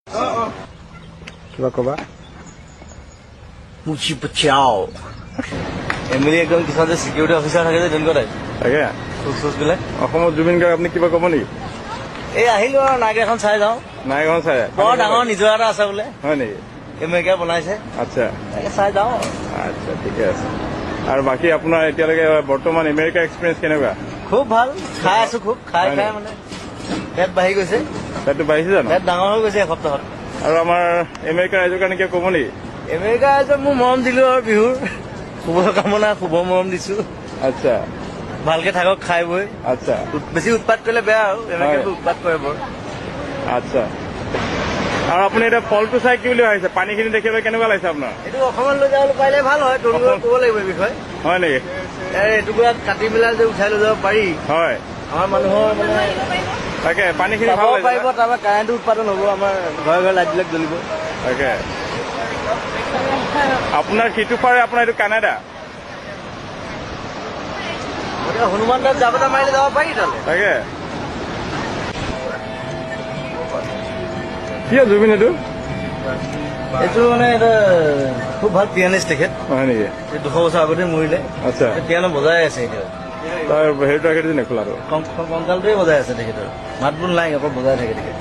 কিবা কবা মুচি পচাও এমএলএ একদম কিছুমান যে সিকিউৰিটি অফিচাৰ থাকে যে তেনেকুৱা টাইপ তাকে চুচ বিলাক অসমত জুবিন গাৰ্গ আপুনি কিবা ক'ব নেকি এই আহিলো আৰু নাগ এখন চাই যাওঁ নাইখন চাই বৰ ডাঙৰ নিজৰ এটা আছে বোলে হয় নেকি এমেৰিকা বনাইছে আচ্ছা তাকে চাই যাওঁ আচ্ছা ঠিকে আছে আৰু বাকী আপোনাৰ এতিয়ালৈকে বৰ্তমান আমেৰিকা এক্সপিৰিয়েঞ্চ কেনেকুৱা খুব ভাল খাই আছো খুব খাই খাই মানে পেট বাঢ়ি গৈছে পেটটো বাঢ়িছে জানো পেট ডাঙৰ হৈ গৈছে এসপ্তাহত আৰু আমাৰ আমেৰিকা ৰাইজৰ কাৰণে কিবা ক'ব নেকি আমেৰিকা যে মোৰ মৰম দিলো আৰু বিহুৰ শুভকামনা শুভ মৰম দিছো আচ্ছা ভালকে থাকক খাই বৈ আচ্ছা বেছি উৎপাত কৰিলে বেয়া আৰু আমেৰিকাটো উৎপাত কৰে বৰ আচ্ছা আৰু আপুনি এতিয়া ফলটো চাই কি বুলি ভাবিছে পানীখিনি দেখিবলৈ কেনেকুৱা লাগিছে আপোনাৰ এইটো অসমত লৈ যাবলৈ পাৰিলে ভাল হয় তৰুণক ক'ব লাগিব এই বিষয়ে হয় নেকি এইটুকুৰা কাটি পেলাই যে উঠাই লৈ যাব পাৰি হয় আমাৰ মানুহৰ মানে তাকে পানীখিনি যাব ভাল লাগিছে পাৰিব তাৰপৰা কাৰেণ্টটো উৎপাদন হ'ব আমাৰ ঘৰে ঘৰে লাইটবিলাক জ্বলিব তাকে আপোনাৰ সিটো পাৰে আপোনাৰ এইটো কানাডা গতিকে হনুমান দাস জাবতা মাৰিলে যাব পাৰি তালৈ তাকে কি জুবিন এইটো এইটো মানে এটা খুব ভাল পিয়ানিষ্ট তেখেত হয় নেকি 200 বছৰ আগতে মৰিলে আচ্ছা পিয়ানো বজাই আছে এতিয়া তাৰ হেৰিটো ৰাখি দিছে নে খোলাটো কংকালটোৱে বজাই আছে তেখেতৰ মাত বোল নাই অকল বজাই থাকে তেখেত